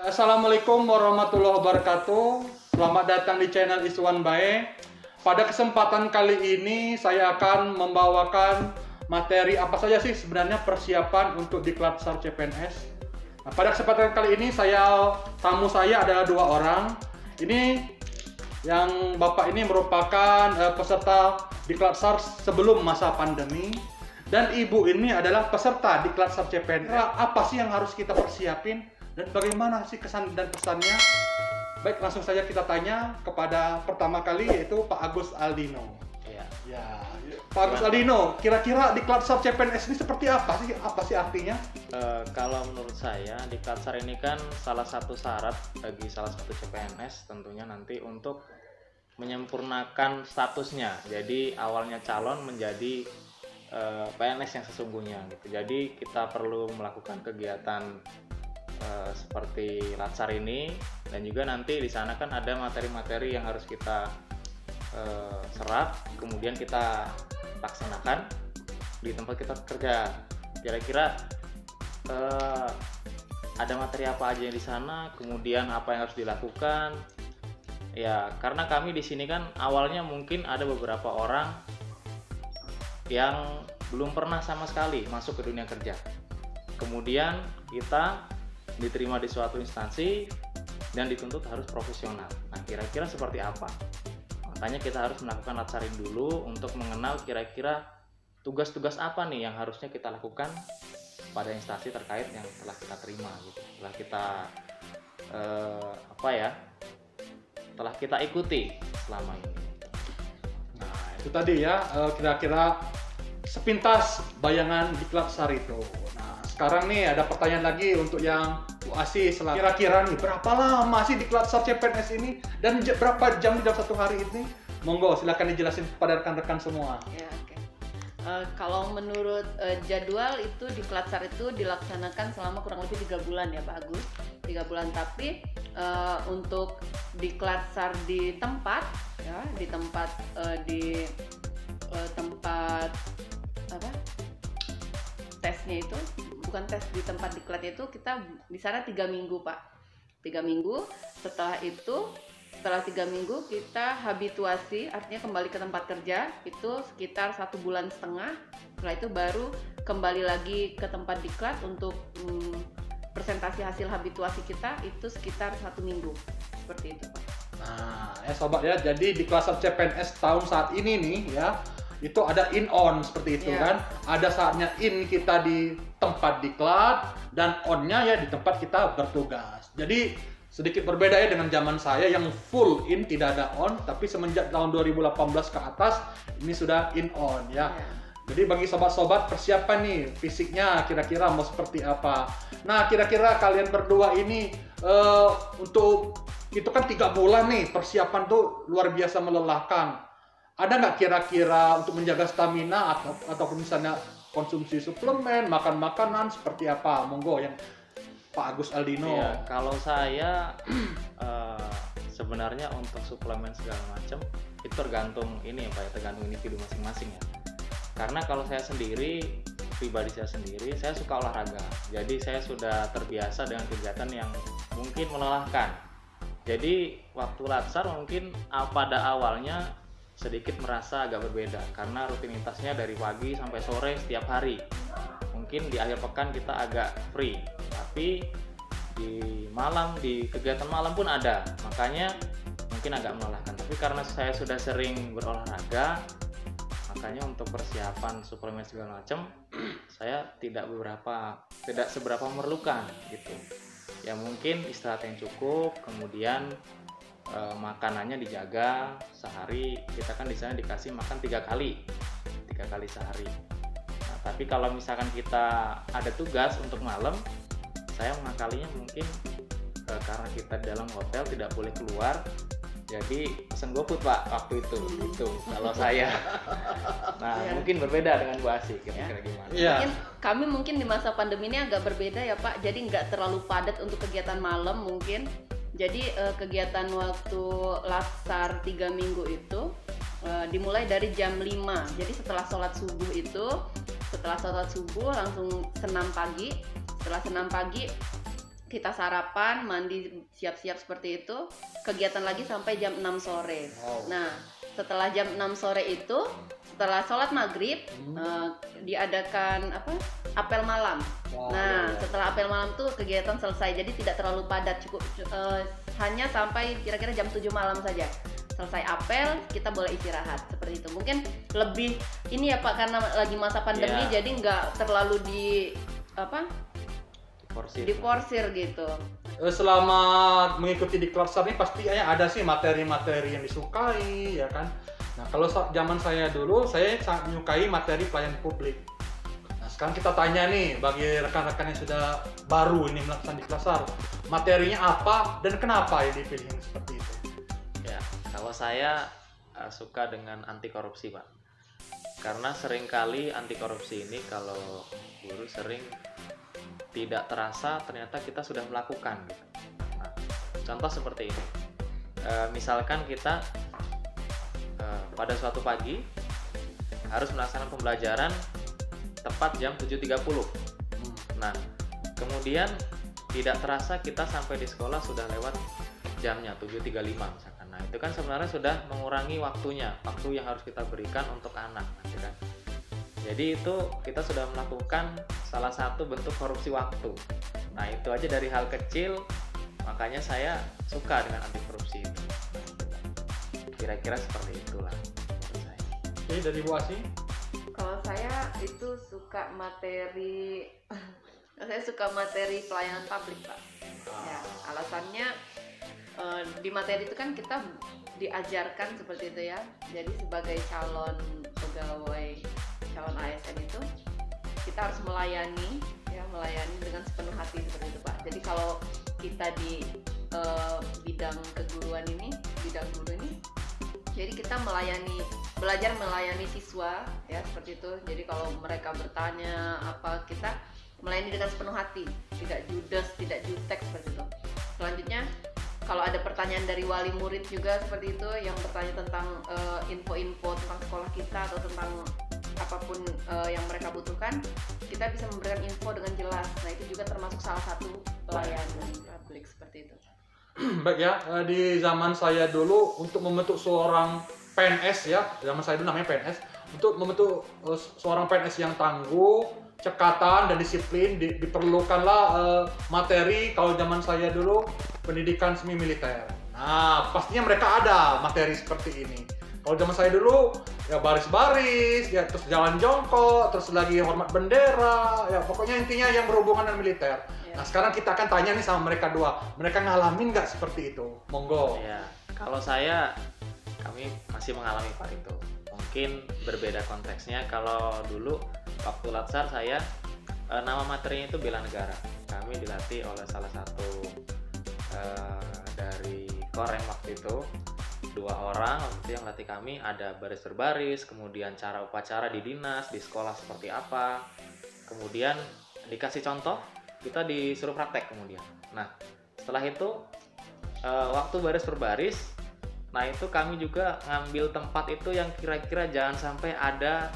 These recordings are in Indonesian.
Assalamualaikum warahmatullahi wabarakatuh. Selamat datang di channel Iswan Bae. Pada kesempatan kali ini saya akan membawakan materi apa saja sih sebenarnya persiapan untuk diklat SAR CPNS. Nah, pada kesempatan kali ini tamu saya adalah 2 orang. Ini yang bapak ini merupakan peserta diklat SAR sebelum masa pandemi. Dan ibu ini adalah peserta diklat SAR CPNS. Apa sih yang harus kita persiapin dan bagaimana sih kesan dan pesannya? Baik, langsung saja kita tanya kepada pertama kali yaitu Pak Agus Aldino. Ya, Pak Agus Aldino, kira-kira diklat SAR CPNS ini seperti apa sih? Apa sih artinya? Kalau menurut saya diklat SAR ini kan salah satu syarat bagi salah satu CPNS tentunya nanti untuk menyempurnakan statusnya. Jadi awalnya calon menjadi PNS yang sesungguhnya gitu. Jadi kita perlu melakukan kegiatan seperti latsar ini, dan juga nanti di sana kan ada materi-materi yang harus kita serap, kemudian kita laksanakan di tempat kita kerja. Kira-kira ada materi apa aja yang di sana, kemudian apa yang harus dilakukan. Ya, karena kami di sini kan awalnya mungkin ada beberapa orang yang belum pernah sama sekali masuk ke dunia kerja. Kemudian kita diterima di suatu instansi dan dituntut harus profesional. Nah, kira-kira seperti apa? Makanya kita harus melakukan latsarin dulu untuk mengenal kira-kira tugas-tugas apa nih yang harusnya kita lakukan pada instansi terkait yang telah kita terima gitu. Telah kita telah kita ikuti selama ini. Nah, itu tadi ya, kira-kira sepintas bayangan diklat SAR itu. Nah, sekarang nih ada pertanyaan lagi untuk yang UASI. Kira-kira nih berapa lama sih diklat SAR CPNS ini dan berapa jam dalam satu hari ini? Monggo silakan dijelasin kepada rekan-rekan semua. Ya, oke. Kalau menurut jadwal itu diklat SAR itu dilaksanakan selama kurang lebih 3 bulan ya Pak Agus. 3 bulan, tapi untuk diklat SAR di tempat ya, di tempat tesnya itu, bukan tes, di tempat diklat itu kita di sana 3 minggu Pak. 3 minggu. Setelah 3 minggu kita habituasi, artinya kembali ke tempat kerja itu sekitar 1,5 bulan. Setelah itu baru kembali lagi ke tempat diklat untuk presentasi hasil habituasi kita itu sekitar 1 minggu. Seperti itu Pak. Nah, ya sobat ya, jadi di kelas CPNS tahun saat ini nih ya, itu ada in on seperti itu kan. Ada saatnya in kita di tempat diklat dan onnya ya di tempat kita bertugas. Jadi sedikit berbeda ya dengan zaman saya yang full in, tidak ada on, tapi semenjak tahun 2018 ke atas ini sudah in on ya. Jadi bagi sobat-sobat persiapan nih fisiknya kira-kira mau seperti apa. Nah, kira-kira kalian berdua ini untuk itu kan 3 bulan nih persiapan tuh luar biasa melelahkan. Ada nggak kira-kira untuk menjaga stamina ataupun misalnya konsumsi suplemen, makan makanan seperti apa? Monggo yang Pak Agus Aldino. Ya, kalau saya sebenarnya untuk suplemen segala macam itu tergantung ini ya Pak, tergantung individu masing-masing ya. Karena kalau saya sendiri, pribadi saya sendiri, saya suka olahraga. Jadi saya sudah terbiasa dengan kegiatan yang mungkin melelahkan. Jadi waktu latsar mungkin pada awalnya sedikit merasa agak berbeda karena rutinitasnya dari pagi sampai sore setiap hari. Mungkin di akhir pekan kita agak free, tapi di kegiatan malam pun ada, makanya mungkin agak melelahkan. Tapi karena saya sudah sering berolahraga, makanya untuk persiapan suplemen segala macam saya tidak seberapa memerlukan gitu. Ya mungkin istirahat yang cukup, kemudian makanannya dijaga. Sehari kita kan di sana dikasih makan 3 kali sehari. Nah, tapi kalau misalkan kita ada tugas untuk malam, saya mengakalinya mungkin karena kita dalam hotel tidak boleh keluar, jadi pesen GoFood Pak waktu itu gitu kalau saya. Nah, mungkin berbeda dengan Bu Asi, kira-kira gimana? Mungkin di masa pandemi ini agak berbeda ya Pak, jadi nggak terlalu padat untuk kegiatan malam mungkin. Jadi kegiatan waktu latsar 3 minggu itu dimulai dari jam 5. Jadi setelah sholat subuh langsung senam pagi. Setelah senam pagi kita sarapan, mandi, siap-siap seperti itu, kegiatan lagi sampai jam 6 sore. Wow. Nah, setelah jam 6 sore itu, setelah sholat maghrib, diadakan apel malam. Wow, Nah, ya. setelah apel malam tuh kegiatan selesai, jadi tidak terlalu padat, cukup hanya sampai kira-kira jam 7 malam saja. Selesai apel, kita boleh istirahat seperti itu. Mungkin lebih ini ya Pak, karena lagi masa pandemi, Iya. jadi nggak terlalu Porsi. diporsir gitu. Selama mengikuti di Klatsar ini pasti ada sih materi-materi yang disukai, ya kan. Nah, kalau zaman saya dulu, saya sangat menyukai materi pelayanan publik. Nah, sekarang kita tanya nih, bagi rekan-rekan yang sudah baru ini melaksanakan di Klatsar, materinya apa dan kenapa yang dipilih seperti itu? Ya, kalau saya suka dengan anti korupsi, Pak. Karena seringkali anti korupsi ini kalau guru sering tidak terasa ternyata kita sudah melakukan gitu. Nah, contoh seperti ini. Misalkan kita pada suatu pagi harus melaksanakan pembelajaran tepat jam 7.30. Nah, kemudian tidak terasa kita sampai di sekolah sudah lewat jamnya 7.35 misalkan. Nah, itu kan sebenarnya sudah mengurangi waktunya, waktu yang harus kita berikan untuk anak, gitu kan. Jadi itu kita sudah melakukan salah satu bentuk korupsi waktu. Nah, itu aja dari hal kecil, makanya saya suka dengan anti korupsi ini. Kira-kira seperti itulah menurut saya. Oke, dari Bu Asi? Kalau saya itu suka materi saya suka materi pelayanan publik, Pak. Ya, alasannya di materi itu kan kita diajarkan seperti itu ya. Jadi sebagai calon pegawai, calon ASN itu kita harus melayani dengan sepenuh hati seperti itu, Pak. Jadi kalau kita di bidang keguruan ini, bidang guru ini, jadi kita belajar melayani siswa ya seperti itu. Jadi kalau mereka bertanya apa, kita melayani dengan sepenuh hati, tidak judes, tidak jutek seperti itu. Selanjutnya kalau ada pertanyaan dari wali murid juga seperti itu, yang bertanya tentang info-info tentang sekolah kita atau tentang apapun yang mereka butuhkan, kita bisa memberikan info dengan jelas. Nah, itu juga termasuk salah satu pelayanan publik seperti itu. Baik ya, di zaman saya dulu untuk membentuk seorang PNS ya, zaman saya dulu namanya PNS, untuk membentuk seorang PNS yang tangguh, cekatan dan disiplin, diperlukanlah materi. Kalau zaman saya dulu pendidikan semi militer. Nah, pastinya mereka ada materi seperti ini. Kalau zaman saya dulu ya baris-baris, ya terus jalan jongkok, terus lagi hormat bendera, ya pokoknya intinya yang berhubungan dengan militer. Nah, sekarang kita akan tanya nih sama mereka dua, mereka ngalamin nggak seperti itu? Monggo. Ya, kalau kami masih mengalami Pak itu. Mungkin berbeda konteksnya. Kalau dulu waktu Latsar saya nama materinya itu bela negara. Kami dilatih oleh salah satu dari Korem waktu itu. 2 orang waktu itu yang latih kami, ada baris berbaris, kemudian cara upacara di dinas, di sekolah seperti apa. Kemudian dikasih contoh, kita disuruh praktek kemudian. Nah, setelah itu waktu baris berbaris, nah itu kami juga ngambil tempat itu yang kira-kira jangan sampai ada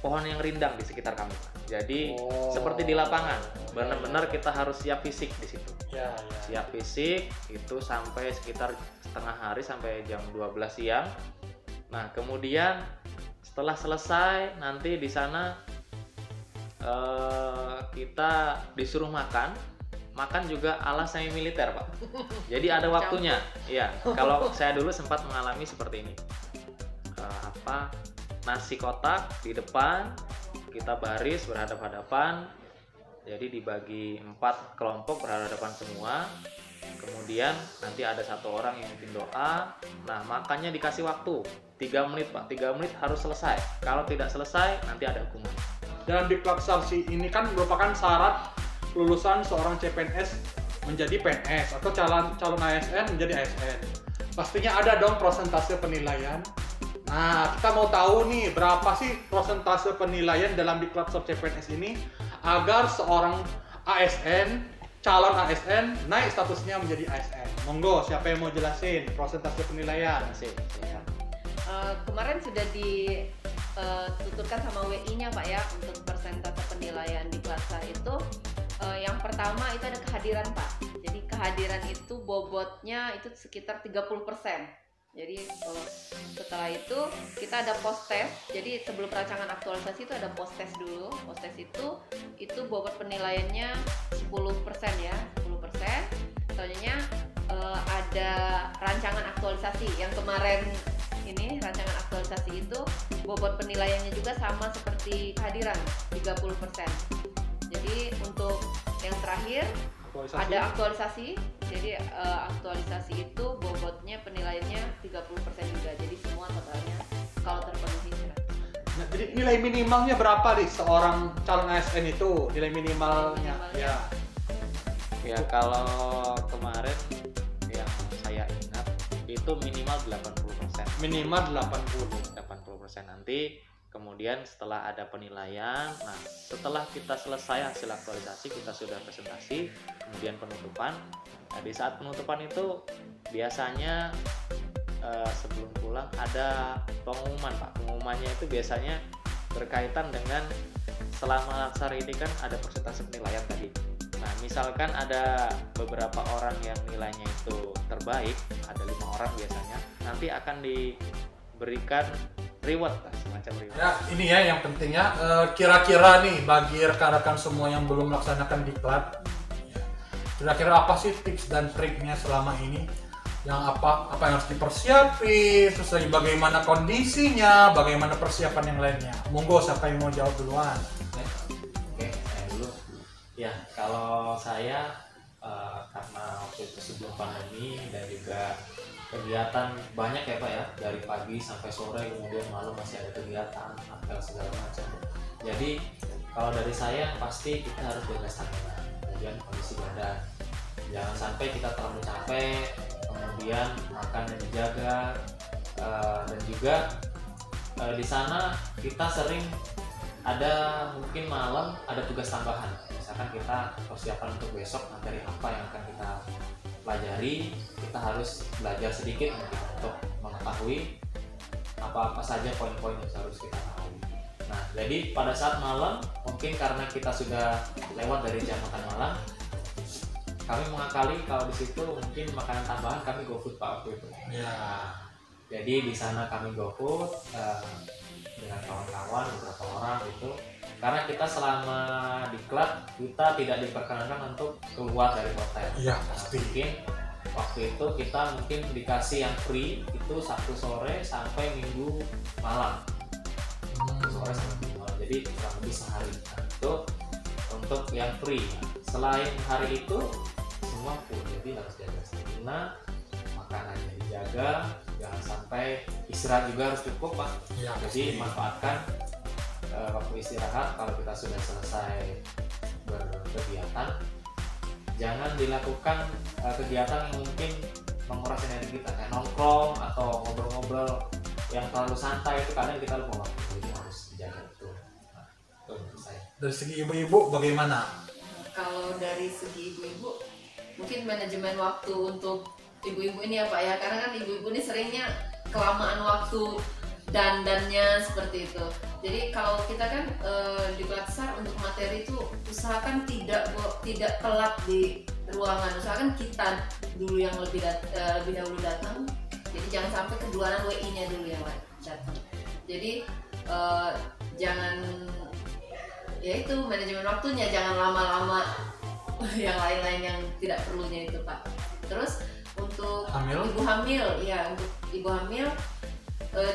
pohon yang rindang di sekitar kami. Jadi seperti di lapangan, benar-benar kita harus siap fisik di situ. Ya. Siap fisik itu sampai sekitar setengah hari sampai jam 12 siang. Nah, kemudian setelah selesai nanti di sana kita disuruh makan juga ala semi militer, Pak. Jadi ada waktunya. Ya, kalau saya dulu sempat mengalami seperti ini. Nasi kotak di depan, kita baris berhadap-hadapan. Jadi dibagi 4 kelompok berhadapan semua. Kemudian nanti ada 1 orang yang mimpin doa. Nah, makannya dikasih waktu 3 menit, Pak. 3 menit harus selesai. Kalau tidak selesai, nanti ada hukuman. Dan di Klaksarsi ini kan merupakan syarat lulusan seorang CPNS menjadi PNS atau calon ASN menjadi ASN. Pastinya ada dong persentase penilaian. Nah, kita mau tahu nih berapa sih persentase penilaian dalam di Klaksar CPNS ini agar seorang ASN, calon ASN naik statusnya menjadi ASN. Monggo, siapa yang mau jelasin persentase penilaian? Kemarin sudah dituturkan sama WI-nya Pak ya, untuk persentase penilaian di Klatsar itu Yang pertama itu ada kehadiran Pak. Jadi kehadiran itu bobotnya itu sekitar 30%. Jadi setelah itu kita ada post test. Jadi sebelum perancangan aktualisasi itu ada post test dulu. Post test itu bobot penilaiannya 10% ya, 10%. Selanjutnya ada rancangan aktualisasi yang kemarin ini rancangan aktualisasi itu bobot penilaiannya juga sama seperti kehadiran 30%. Jadi untuk yang terakhir ada aktualisasi. Jadi aktualisasi itu bobotnya penilaiannya 30% juga. Jadi semua totalnya kalau terpenuhi. Nah, jadi nilai minimalnya berapa nih seorang calon ASN itu? Nilai minimalnya? Ya. Ya kalau kemarin yang saya ingat itu minimal 80%. Minimal 80% nanti. Kemudian setelah ada penilaian, nah setelah kita selesai hasil aktualisasi, kita sudah presentasi, kemudian penutupan. Nah, di saat penutupan itu biasanya sebelum pulang ada pengumuman Pak. Pengumumannya itu biasanya berkaitan dengan selama laksar ini kan ada persentase penilaian tadi. Nah misalkan ada beberapa orang yang nilainya itu terbaik, ada 5 orang biasanya, nanti akan diberikan reward, semacam reward. Ya, ini ya yang pentingnya kira-kira nih bagi rekan-rekan semua yang belum melaksanakan diklat, kira-kira apa sih tips dan triknya selama ini? Yang apa yang harus dipersiapin, terus lagi bagaimana kondisinya, bagaimana persiapan yang lainnya. Monggo siapa yang mau jawab duluan? Oke, saya dulu. Ya, kalau saya karena waktu itu sebelum pandemi dan juga kegiatan banyak ya Pak ya, dari pagi sampai sore, kemudian malam masih ada kegiatan, apel segala macam. Jadi kalau dari saya pasti kita harus jaga stamina, kemudian kondisi badan, jangan sampai kita terlalu capek, kemudian makan yang dijaga, dan juga di sana kita sering ada mungkin malam ada tugas tambahan, misalkan kita persiapan untuk besok materi apa yang akan kita pelajari, kita harus belajar sedikit mungkin untuk mengetahui apa-apa saja poin-poin yang harus kita tahu. Nah, jadi pada saat malam, mungkin karena kita sudah lewat dari jam makan malam, kami mengakali kalau di situ mungkin makanan tambahan kami GoFood Pak waktu itu. Ya. Jadi di sana kami GoFood dengan kawan-kawan beberapa orang itu. Karena kita selama diklat kita tidak diperkenankan untuk keluar dari hotel. Iya, pasti. Mungkin waktu itu kita mungkin dikasih yang free itu Sabtu sore sampai Minggu malam. Sabtu sore sampai Minggu malam. Jadi kurang lebih sehari. Nah, itu untuk yang free. Selain hari itu semua full. Jadi harus jaga stamina, makanannya dijaga, jangan sampai istirahat juga harus cukup Pak. Ya, jadi manfaatkan waktu istirahat. Kalau kita sudah selesai berkegiatan, jangan dilakukan kegiatan yang mungkin menguras energi kita, kayak nongkrong atau ngobrol-ngobrol yang terlalu santai, itu kadang kita lupa waktu. Jadi harus dijaga itu. Nah, itu menurut saya. Dari segi ibu-ibu bagaimana? Kalau dari segi ibu-ibu, mungkin manajemen waktu untuk ibu-ibu ini ya Pak ya, karena kan ibu-ibu ini seringnya kelamaan waktu dandannya seperti itu. Jadi kalau kita kan di Klatsar untuk materi itu usahakan tidak telat di ruangan. Usahakan kita dulu yang lebih dahulu datang. Jadi jangan sampai keduluan WI-nya dulu yang datang. Jadi jangan, ya itu manajemen waktunya, jangan lama-lama yang lain-lain yang tidak perlunya itu Pak. Terus untuk ibu hamil, ya untuk ibu hamil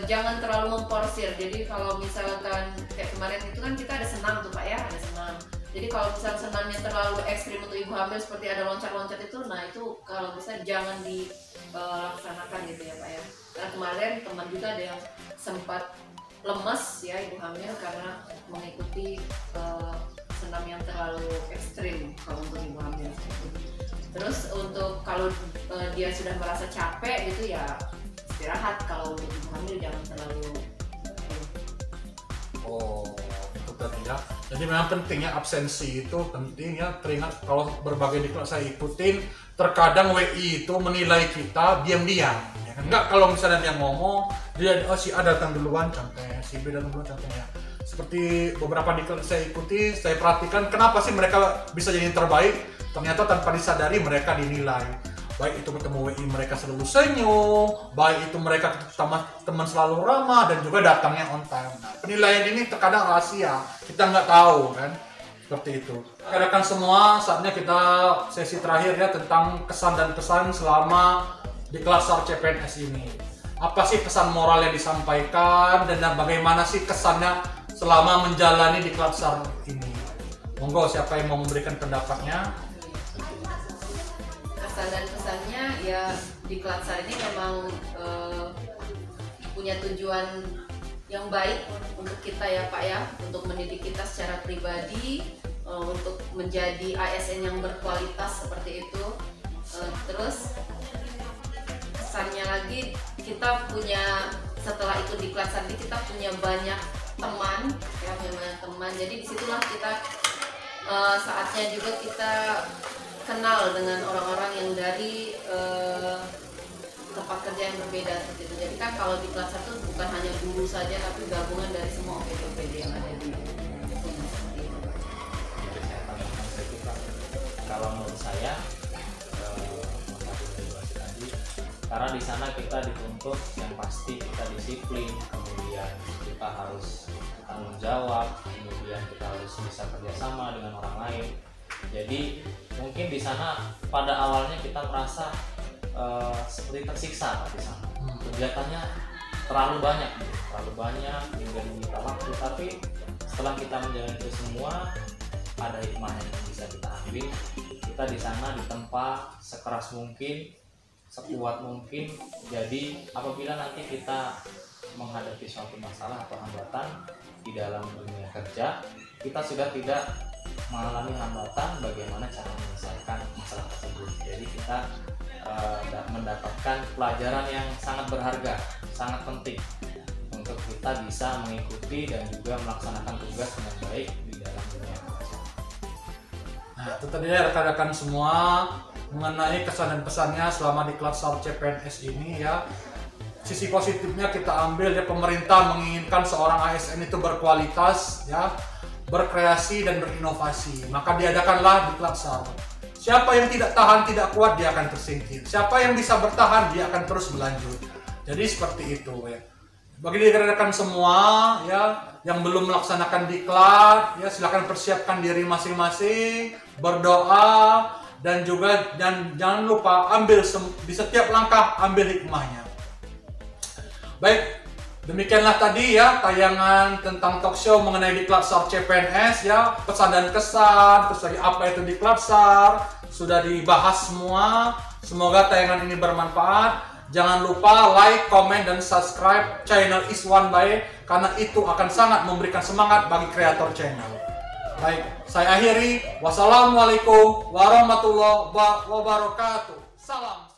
jangan terlalu memporsir. Jadi kalau misalkan kayak kemarin itu kan kita ada senam tuh Pak ya, ada senam. Jadi kalau misal senamnya terlalu ekstrim untuk ibu hamil seperti ada loncat-loncat itu, nah itu kalau bisa jangan dilaksanakan gitu ya Pak ya. Karena kemarin teman juga ada yang sempat lemas ya ibu hamil karena mengikuti senam yang terlalu ekstrim kalau untuk ibu hamil. Terus untuk kalau dia sudah merasa capek gitu ya istirahat. Kalau untuk ibu hamil jangan terlalu. Oh, itu tadi ya. Jadi memang pentingnya absensi itu penting ya. Teringat kalau berbagai diklat saya ikutin, terkadang WI itu menilai kita diam-diam. Ya kan? Enggak, kalau misalnya dia ngomong, dia si A datang duluan contohnya, si B datang duluan contohnya. seperti beberapa diklat saya ikuti, saya perhatikan kenapa sih mereka bisa jadi yang terbaik. Ternyata tanpa disadari mereka dinilai. Baik itu ketemu WI mereka selalu senyum, baik itu mereka teman selalu ramah, dan juga datangnya on time. Nah, penilaian ini terkadang rahasia, kita nggak tahu kan, seperti itu. Rekan semua, saatnya kita sesi terakhir ya tentang kesan dan pesan selama diklat SAR CPNS ini. Apa sih pesan moral yang disampaikan dan bagaimana sih kesannya selama menjalani diklat SAR ini? Monggo, siapa yang mau memberikan pendapatnya? Kesan dan pesannya ya, diklat SAR ini memang punya tujuan yang baik untuk kita ya Pak ya, untuk mendidik kita secara pribadi, untuk menjadi ASN yang berkualitas seperti itu. Terus kesannya lagi, kita punya, setelah ikut diklat SAR ini kita punya banyak teman ya, punya banyak teman. Jadi disitulah kita saatnya juga kita kenal dengan orang-orang yang dari tempat kerja yang berbeda seperti itu. Jadi kan kalau di kelas 1 bukan hanya guru saja, tapi gabungan dari semua OPD yang ada di seperti itu. Kalau menurut saya karena di sana kita dituntut yang pasti kita disiplin, kemudian kita harus tanggung jawab, kemudian kita harus bisa kerjasama dengan orang lain. Jadi mungkin di sana pada awalnya kita merasa seperti tersiksa di sana. Kegiatannya terlalu banyak hingga menyita waktu. Tapi setelah kita menjalani itu semua, ada hikmahnya yang bisa kita ambil. Kita di sana ditempa sekeras mungkin, sekuat mungkin. Jadi apabila nanti kita menghadapi suatu masalah atau hambatan di dalam dunia kerja, kita sudah tidak mengalami hambatan bagaimana cara menyelesaikan masalah tersebut. Jadi kita mendapatkan pelajaran yang sangat berharga, sangat penting untuk kita bisa mengikuti dan juga melaksanakan tugas dengan baik di dalam dunia kerja. Nah, itu tadi ya rekan-rekan semua mengenai kesan dan pesannya selama diklat SAR CPNS ini ya. Sisi positifnya kita ambil ya, pemerintah menginginkan seorang ASN itu berkualitas ya, berkreasi dan berinovasi. Maka diadakanlah diklat SAR. Siapa yang tidak tahan, tidak kuat, dia akan tersingkir. Siapa yang bisa bertahan, dia akan terus berlanjut. Jadi seperti itu ya. Bagi rekan-rekan semua ya yang belum melaksanakan diklat ya, silakan persiapkan diri masing-masing, berdoa, dan juga jangan lupa ambil di setiap langkah ambil hikmahnya. Baik, demikianlah tadi ya tayangan tentang talk show mengenai diklat SAR CPNS ya, pesan dan kesan, terus lagi apa itu diklat SAR, sudah dibahas semua. Semoga tayangan ini bermanfaat. Jangan lupa like, comment, dan subscribe channel Iswan Bae, karena itu akan sangat memberikan semangat bagi kreator channel. Baik, saya akhiri. Wassalamualaikum warahmatullahi wabarakatuh. Salam.